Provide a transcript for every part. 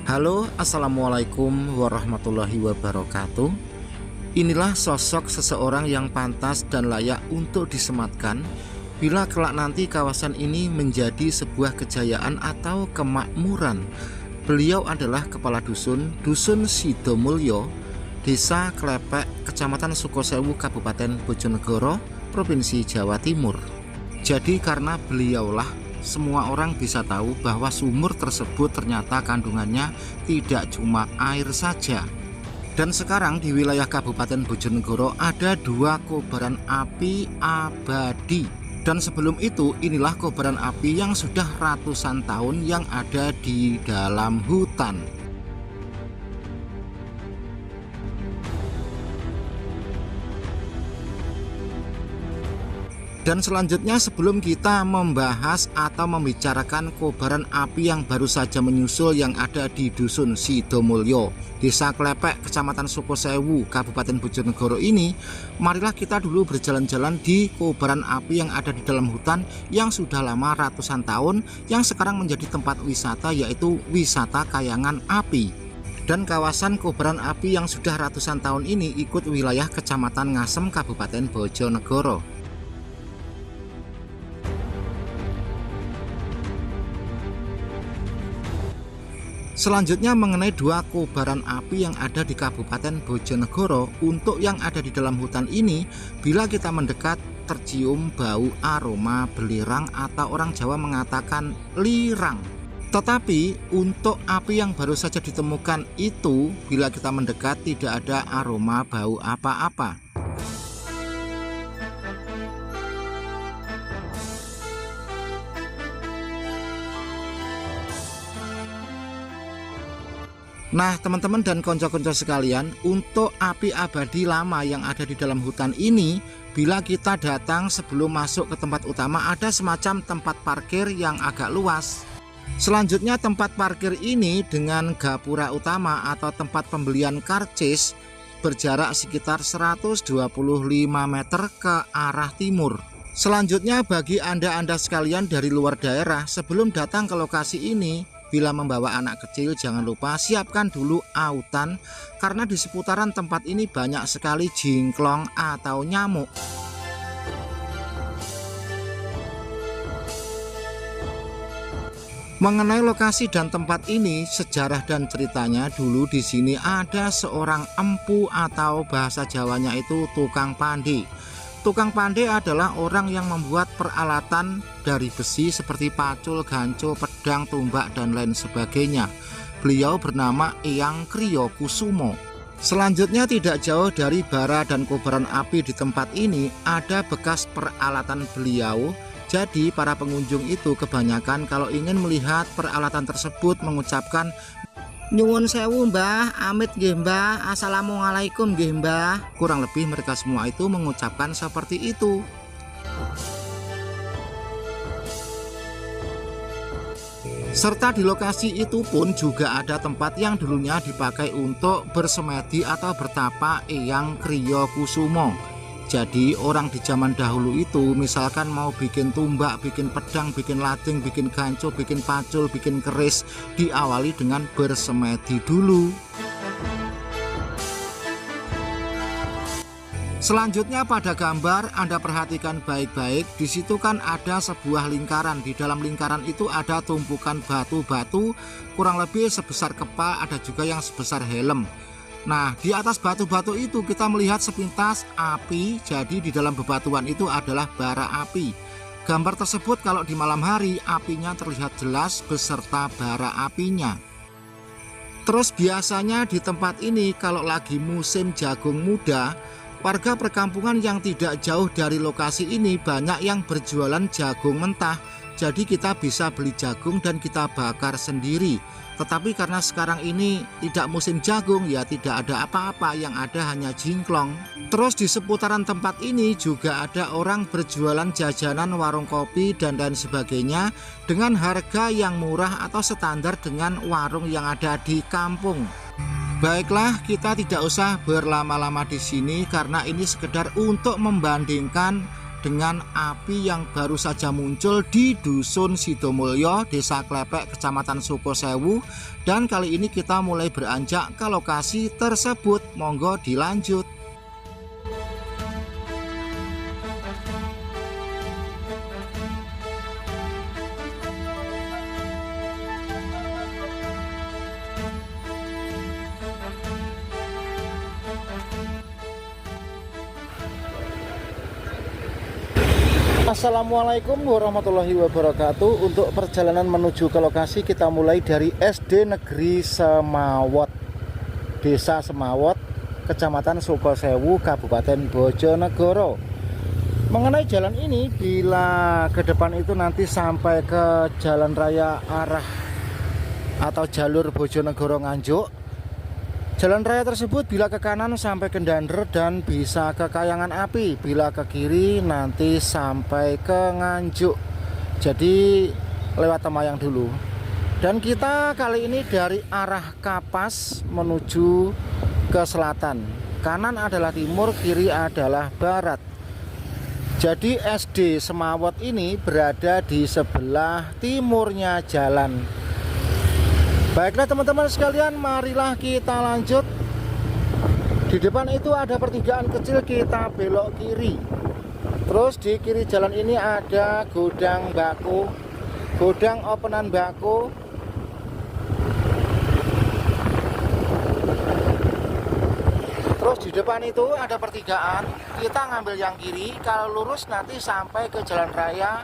Halo, assalamualaikum warahmatullahi wabarakatuh. Inilah sosok seseorang yang pantas dan layak untuk disematkan bila kelak nanti kawasan ini menjadi sebuah kejayaan atau kemakmuran. Beliau adalah Kepala Dusun Sidomulyo, Desa Klepek, Kecamatan Sukosewu, Kabupaten Bojonegoro, Provinsi Jawa Timur. Jadi karena beliaulah semua orang bisa tahu bahwa sumur tersebut ternyata kandungannya tidak cuma air saja. Dan sekarang di wilayah Kabupaten Bojonegoro ada 2 kobaran api abadi. Dan sebelum itu inilah kobaran api yang sudah ratusan tahun yang ada di dalam hutan. Dan selanjutnya sebelum kita membahas atau membicarakan kobaran api yang baru saja menyusul yang ada di Dusun Sidomulyo, Desa Klepek, Kecamatan Sukosewu, Kabupaten Bojonegoro ini, marilah kita dulu berjalan-jalan di kobaran api yang ada di dalam hutan yang sudah lama ratusan tahun yang sekarang menjadi tempat wisata, yaitu wisata Kayangan Api. Dan kawasan kobaran api yang sudah ratusan tahun ini ikut wilayah Kecamatan Ngasem, Kabupaten Bojonegoro. Selanjutnya mengenai 2 kobaran api yang ada di Kabupaten Bojonegoro. Untuk yang ada di dalam hutan ini, bila kita mendekat tercium bau aroma belirang atau orang Jawa mengatakan lirang. Tetapi untuk api yang baru saja ditemukan itu, bila kita mendekat tidak ada aroma bau apa-apa. Nah teman-teman dan konco-konco sekalian, untuk api abadi lama yang ada di dalam hutan ini, bila kita datang sebelum masuk ke tempat utama ada semacam tempat parkir yang agak luas. Selanjutnya tempat parkir ini dengan gapura utama atau tempat pembelian karcis berjarak sekitar 125 meter ke arah timur. Selanjutnya bagi anda sekalian dari luar daerah, sebelum datang ke lokasi ini, bila membawa anak kecil jangan lupa siapkan dulu autan, karena di seputaran tempat ini banyak sekali jingklong atau nyamuk. Mengenai lokasi dan tempat ini, sejarah dan ceritanya, dulu di sini ada seorang empu atau bahasa Jawanya itu tukang pandai. Tukang pandai adalah orang yang membuat peralatan dari besi seperti pacul, ganco, pedang, tumbak, dan lain sebagainya. Beliau bernama Eyang Kriyo Kusumo. Selanjutnya tidak jauh dari bara dan kobaran api di tempat ini ada bekas peralatan beliau. Jadi para pengunjung itu kebanyakan kalau ingin melihat peralatan tersebut mengucapkan nyuwun sewu mbah, amit nggih mbah, assalamualaikum nggih mbah. Kurang lebih mereka semua itu mengucapkan seperti itu. Serta di lokasi itu pun juga ada tempat yang dulunya dipakai untuk bersemedi atau bertapa Eyang Kriyo Kusumo. Jadi orang di zaman dahulu itu misalkan mau bikin tumbak, bikin pedang, bikin lading, bikin ganco, bikin pacul, bikin keris, diawali dengan bersemedi dulu. Selanjutnya pada gambar Anda perhatikan baik-baik, di situ kan ada sebuah lingkaran. Di dalam lingkaran itu ada tumpukan batu-batu kurang lebih sebesar kepala, ada juga yang sebesar helm. Nah di atas batu-batu itu kita melihat sepintas api, jadi di dalam bebatuan itu adalah bara api. Gambar tersebut kalau di malam hari apinya terlihat jelas beserta bara apinya. Terus biasanya di tempat ini kalau lagi musim jagung muda, warga perkampungan yang tidak jauh dari lokasi ini banyak yang berjualan jagung mentah. Jadi kita bisa beli jagung dan kita bakar sendiri. Tetapi karena sekarang ini tidak musim jagung, ya tidak ada apa-apa, yang ada hanya jingklong. Terus di seputaran tempat ini juga ada orang berjualan jajanan, warung kopi dan lain sebagainya dengan harga yang murah atau standar dengan warung yang ada di kampung. Baiklah, kita tidak usah berlama-lama di sini karena ini sekedar untuk membandingkan dengan api yang baru saja muncul di Dusun Sidomulyo, Desa Klepek, Kecamatan Sukosewu. Dan kali ini kita mulai beranjak ke lokasi tersebut. Monggo dilanjut. Assalamualaikum warahmatullahi wabarakatuh. Untuk perjalanan menuju ke lokasi kita mulai dari SD Negeri Semawot, Desa Semawot, Kecamatan Sukosewu, Kabupaten Bojonegoro. Mengenai jalan ini, bila ke depan itu nanti sampai ke jalan raya arah atau jalur Bojonegoro Nganjuk. Jalan raya tersebut bila ke kanan sampai ke Dander dan bisa ke Kayangan Api, bila ke kiri nanti sampai ke Nganjuk. Jadi lewat Temayang dulu. Dan kita kali ini dari arah Kapas menuju ke selatan. Kanan adalah timur, kiri adalah barat. Jadi SD Semawot ini berada di sebelah timurnya jalan. Baiklah teman-teman sekalian, marilah kita lanjut. Di depan itu ada pertigaan kecil, kita belok kiri. Terus di kiri jalan ini ada gudang bako, gudang openan bako. Terus di depan itu ada pertigaan, kita ngambil yang kiri. Kalau lurus nanti sampai ke jalan raya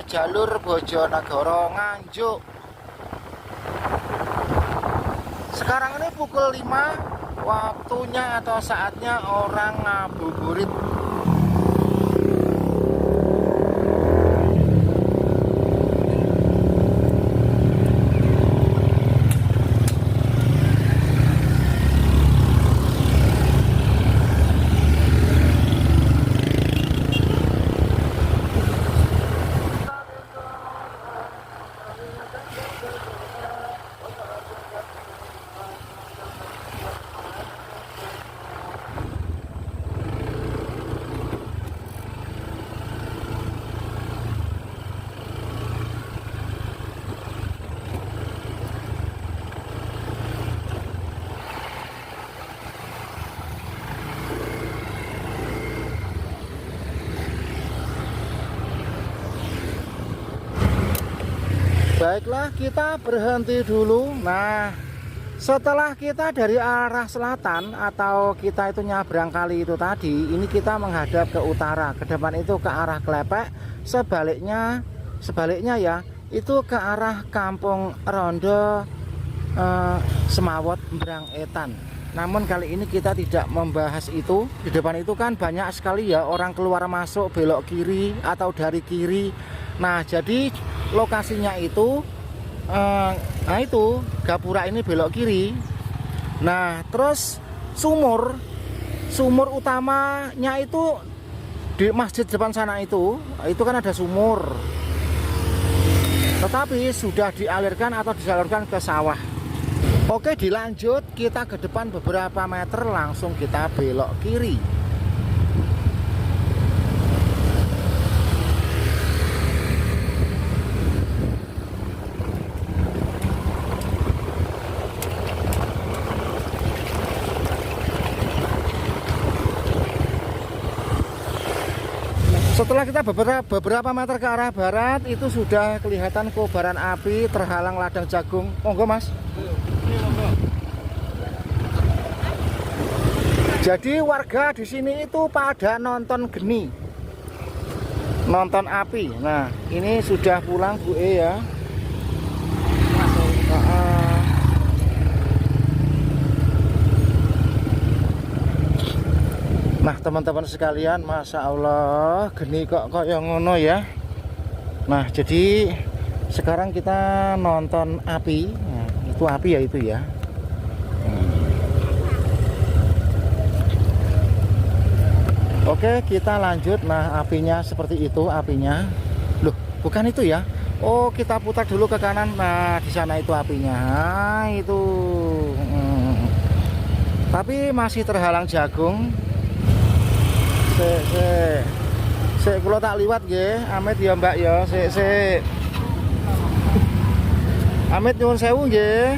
jalur Bojonegoro Nganjuk. Sekarang ini pukul 5, waktunya atau saatnya orang ngabuburit. Baiklah, kita berhenti dulu. Nah, setelah kita dari arah selatan atau kita itu nyabrang kali itu tadi, ini kita menghadap ke utara. Ke depan itu ke arah Klepek, sebaliknya ya, itu ke arah Kampung Rondo Semawot Mbrang Etan. Namun kali ini kita tidak membahas itu. Di depan itu kan banyak sekali ya orang keluar masuk belok kiri atau dari kiri. Nah, jadi lokasinya itu nah itu gapura ini belok kiri. Nah, terus sumur utamanya itu di masjid depan sana itu kan ada sumur. Tetapi sudah dialirkan atau disalurkan ke sawah. Oke, dilanjut, kita ke depan beberapa meter langsung kita belok kiri. Setelah kita beberapa meter ke arah barat, itu sudah kelihatan kobaran api terhalang ladang jagung. Monggo Mas. Jadi warga di sini itu pada nonton geni, nonton api. Nah, ini sudah pulang Bu E ya. Nah teman-teman sekalian, Masya Allah, geni kok yang ngono ya. Nah, jadi sekarang kita nonton api. Nah, itu api ya itu ya. Oke, kita lanjut. Nah, apinya seperti itu apinya. Loh, bukan itu ya. Oh, kita putar dulu ke kanan. Nah, di sana itu apinya. Nah, itu. Tapi masih terhalang jagung. Sik kula tak liwat nggih, amit ya Mbak ya, sik. Amit nyuwun sewu nggih.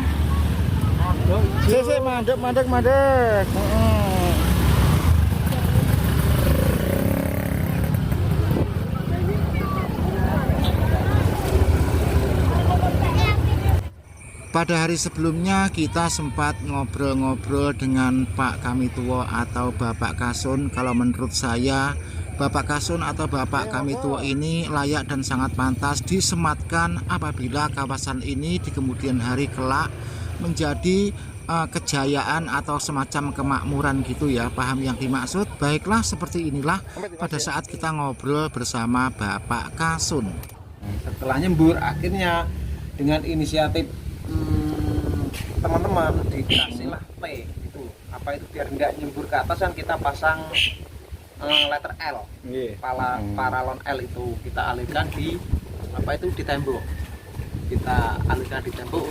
Sik mandek. Pada hari sebelumnya kita sempat ngobrol-ngobrol dengan Pak Kamituwo atau Bapak Kasun. Kalau menurut saya Bapak Kasun atau Bapak Kamituwo ini layak dan sangat pantas disematkan apabila kawasan ini di kemudian hari kelak menjadi kejayaan atau semacam kemakmuran gitu ya, paham yang dimaksud? Baiklah, seperti inilah pada saat kita ngobrol bersama Bapak Kasun. Setelah nyembur, akhirnya dengan inisiatif teman-teman dikasihlah P itu apa itu biar nggak nyembur ke atas kan kita pasang letter L, paralon L itu kita alihkan di apa itu di tembok,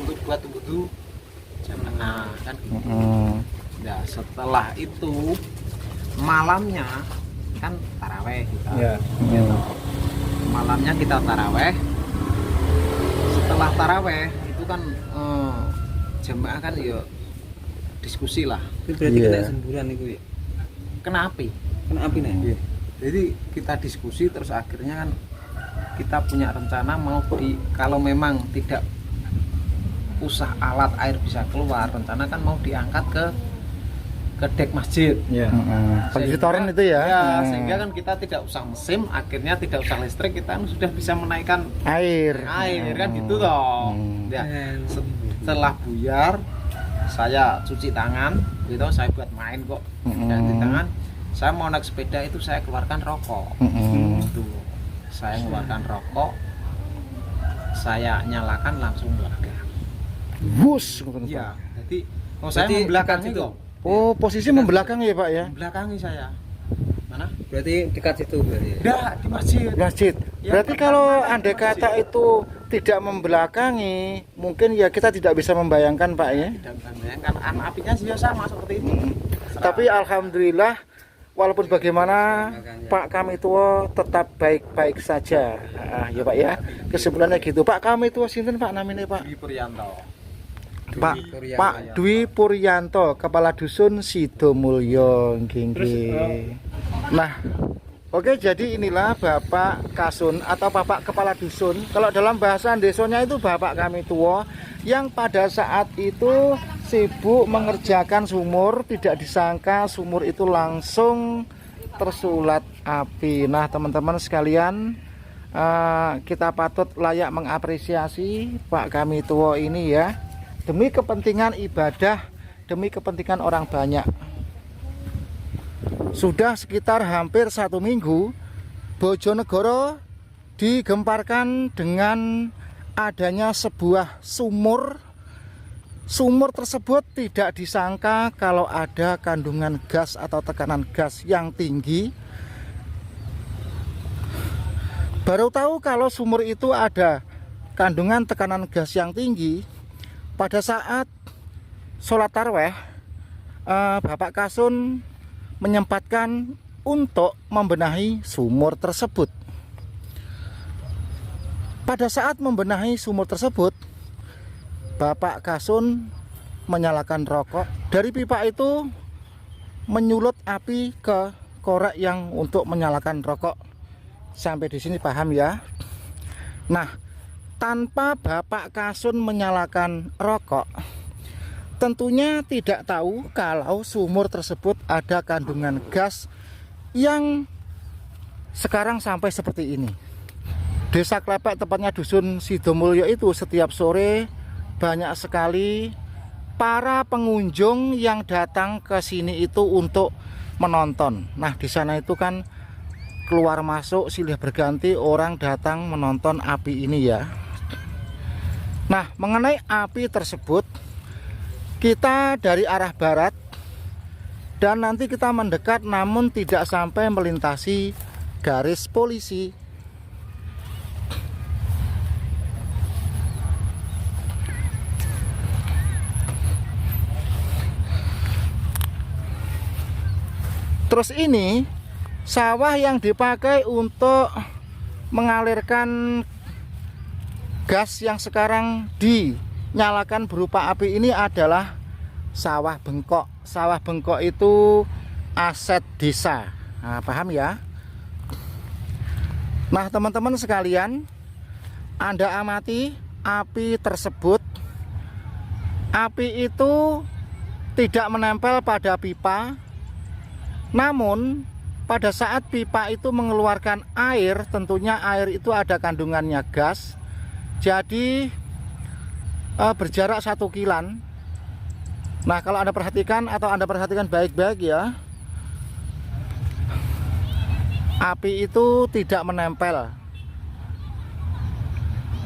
untuk buat tunggu jam tengah kan. Nah setelah itu malamnya kan taraweh kita, gitu. Malamnya kita taraweh. Setelah taraweh itu kan jamaah kan ya diskusi lah. Itu berarti kena semburan itu ya? Kena api nih. Jadi kita diskusi terus akhirnya kan kita punya rencana mau kalau memang tidak usah alat air bisa keluar, rencana kan mau diangkat ke dek masjid. Pengisitoran itu ya. Sehingga kan kita tidak usah mesin, akhirnya tidak usah listrik, kita sudah bisa menaikkan air kan gitu toh. Ya, setelah buyar saya cuci tangan gitu, saya buat main kok. Cuci tangan, saya mau naik sepeda itu saya keluarkan rokok. Gitu. Saya mengeluarkan rokok, saya nyalakan langsung meledak. Wus. Iya, jadi saya membelakangi kok. Oh, posisi membelakangi ya Pak ya? Membelakangi saya. Mana? Berarti dekat situ berarti. Enggak, di masjid. Masjid. Ya, berarti kalau andai kata itu tidak membelakangi, mungkin ya kita tidak bisa membayangkan Pak ya. Tidak membayangkan, apinya sih sama seperti itu. Tapi alhamdulillah walaupun bagaimana Pak Kamituwo tetap baik-baik saja. Ya Pak ya. Kesimpulannya gitu. Pak Kamituwo sinten Pak namanya Pak? Dwi Puryanto. Pak Dwi Puryanto, Kepala Dusun Sidomulyo. Nah, oke, jadi inilah Bapak Kasun atau Bapak Kepala Dusun. Kalau dalam bahasa desanya itu Bapak Kamituwo yang pada saat itu sibuk mengerjakan sumur, tidak disangka sumur itu langsung tersulat api. Nah, teman-teman sekalian, kita patut layak mengapresiasi Pak Kamituwo ini ya. Demi kepentingan ibadah, demi kepentingan orang banyak. Sudah sekitar hampir 1 minggu Bojonegoro digemparkan dengan adanya sebuah sumur. Sumur tersebut tidak disangka kalau ada kandungan gas atau tekanan gas yang tinggi. Baru tahu kalau sumur itu ada kandungan tekanan gas yang tinggi pada saat sholat taraweh. Bapak Kasun menyempatkan untuk membenahi sumur tersebut. Pada saat membenahi sumur tersebut, Bapak Kasun menyalakan rokok. Dari pipa itu menyulut api ke korek yang untuk menyalakan rokok. Sampai di sini paham ya? Nah, tanpa Bapak Kasun menyalakan rokok, tentunya tidak tahu kalau sumur tersebut ada kandungan gas yang sekarang sampai seperti ini. Desa Klepek, tepatnya Dusun Sidomulyo itu, setiap sore banyak sekali para pengunjung yang datang ke sini itu untuk menonton. Nah, di sana itu kan keluar masuk silih berganti orang datang menonton api ini ya. Nah, mengenai api tersebut, kita dari arah barat dan nanti kita mendekat namun tidak sampai melintasi garis polisi. Terus ini Sawah yang dipakai untuk mengalirkan gas yang sekarang dinyalakan berupa api ini adalah sawah bengkok. Sawah bengkok itu aset desa. Nah, paham ya? Nah, teman-teman sekalian, Anda amati api tersebut. Api itu tidak menempel pada pipa, namun pada saat pipa itu mengeluarkan air, tentunya air itu ada kandungannya gas. Jadi berjarak 1 kilan. Nah, kalau Anda perhatikan baik-baik ya, api itu tidak menempel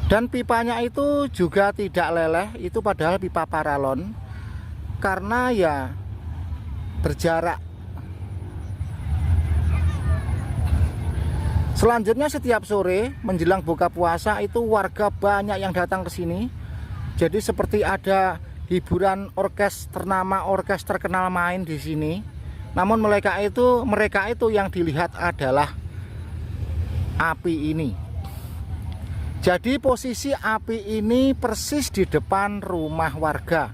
dan pipanya itu juga tidak leleh. Itu padahal pipa paralon, karena ya berjarak. Selanjutnya setiap sore menjelang buka puasa itu warga banyak yang datang ke sini. Jadi seperti ada hiburan orkes ternama, orkes terkenal main di sini. Namun mereka itu yang dilihat adalah api ini. Jadi posisi api ini persis di depan rumah warga.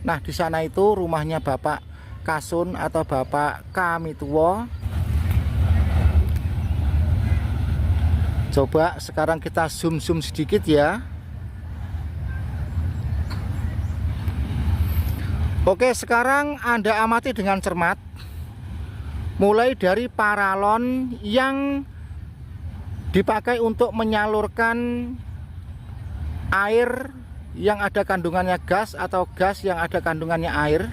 Nah, di sana itu rumahnya Bapak Kasun atau Bapak Kamituwo. Coba sekarang kita zoom sedikit ya. Oke, sekarang Anda amati dengan cermat. Mulai dari paralon yang dipakai untuk menyalurkan air yang ada kandungannya gas atau gas yang ada kandungannya air.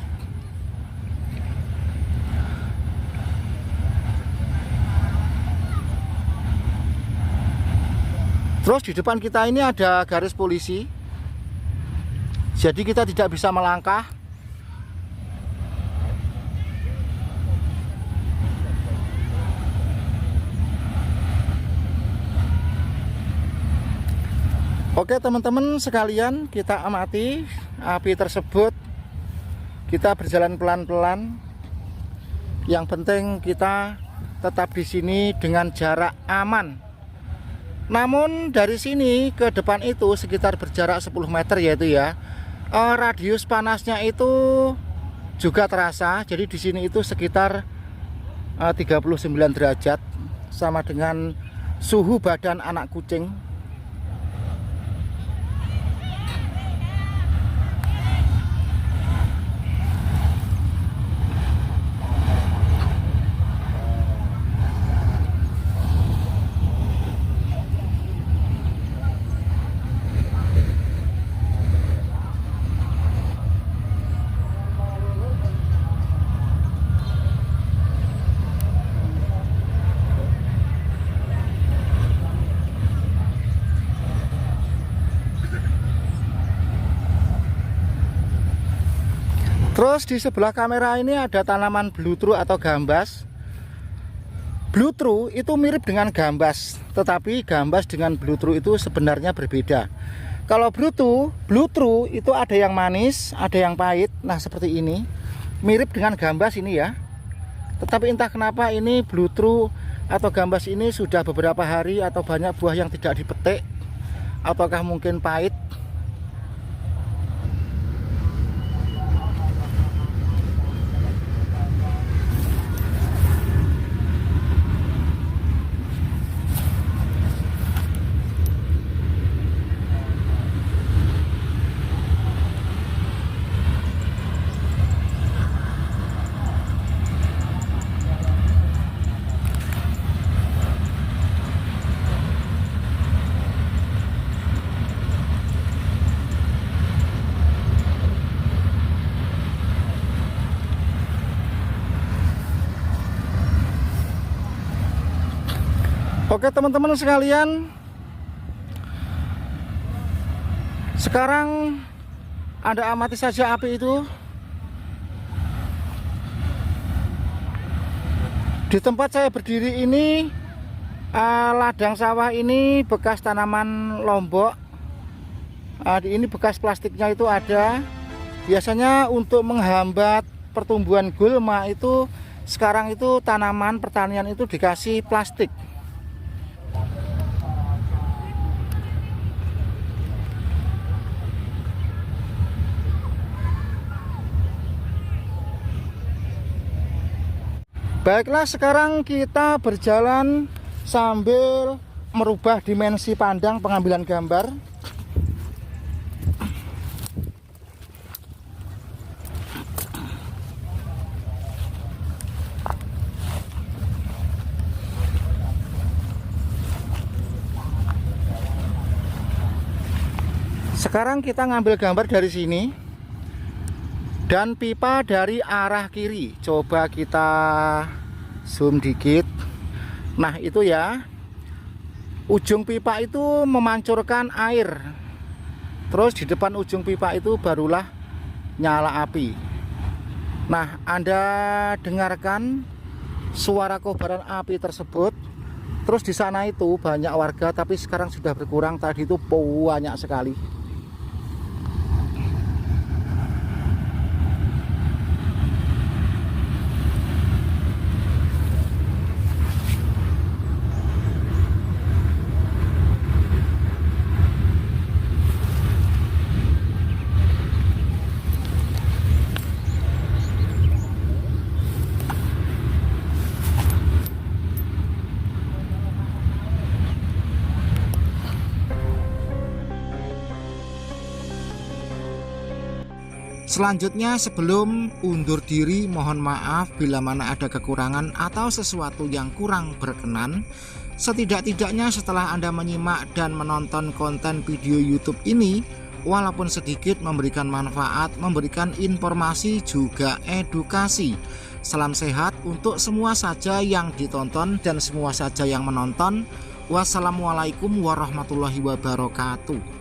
Terus di depan kita ini ada garis polisi. Jadi kita tidak bisa melangkah. Oke teman-teman sekalian, kita amati api tersebut. Kita berjalan pelan-pelan. Yang penting kita tetap di sini dengan jarak aman. Namun dari sini ke depan itu sekitar berjarak 10 meter yaitu ya. Radius panasnya itu juga terasa. Jadi di sini itu sekitar 39 derajat, sama dengan suhu badan anak kucing. Terus di sebelah kamera ini ada tanaman bluetru atau gambas. Bluetru itu mirip dengan gambas, tetapi gambas dengan bluetru itu sebenarnya berbeda. Kalau bluetru itu ada yang manis, ada yang pahit. Nah, seperti ini. Mirip dengan gambas ini ya. Tetapi entah kenapa ini bluetru atau gambas ini sudah beberapa hari atau banyak buah yang tidak dipetik, ataukah mungkin pahit. Oke teman-teman sekalian, sekarang Anda amati saja api itu. Di tempat saya berdiri ini, ladang sawah ini bekas tanaman lombok. Ini bekas plastiknya itu ada. Biasanya untuk menghambat pertumbuhan gulma itu sekarang itu tanaman pertanian itu dikasih plastik. Baiklah, sekarang kita berjalan sambil merubah dimensi pandang pengambilan gambar. Sekarang kita ngambil gambar dari sini. Dan pipa dari arah kiri, coba kita zoom dikit. Nah itu ya, ujung pipa itu memancurkan air. Terus di depan ujung pipa itu barulah nyala api. Nah, Anda dengarkan suara kobaran api tersebut. Terus di sana itu banyak warga, tapi sekarang sudah berkurang. Tadi itu banyak sekali. Selanjutnya, sebelum undur diri, mohon maaf bila mana ada kekurangan atau sesuatu yang kurang berkenan. Setidak-tidaknya setelah Anda menyimak dan menonton konten video YouTube ini, walaupun sedikit memberikan manfaat, memberikan informasi juga edukasi. Salam sehat untuk semua saja yang ditonton dan semua saja yang menonton. Wassalamualaikum warahmatullahi wabarakatuh.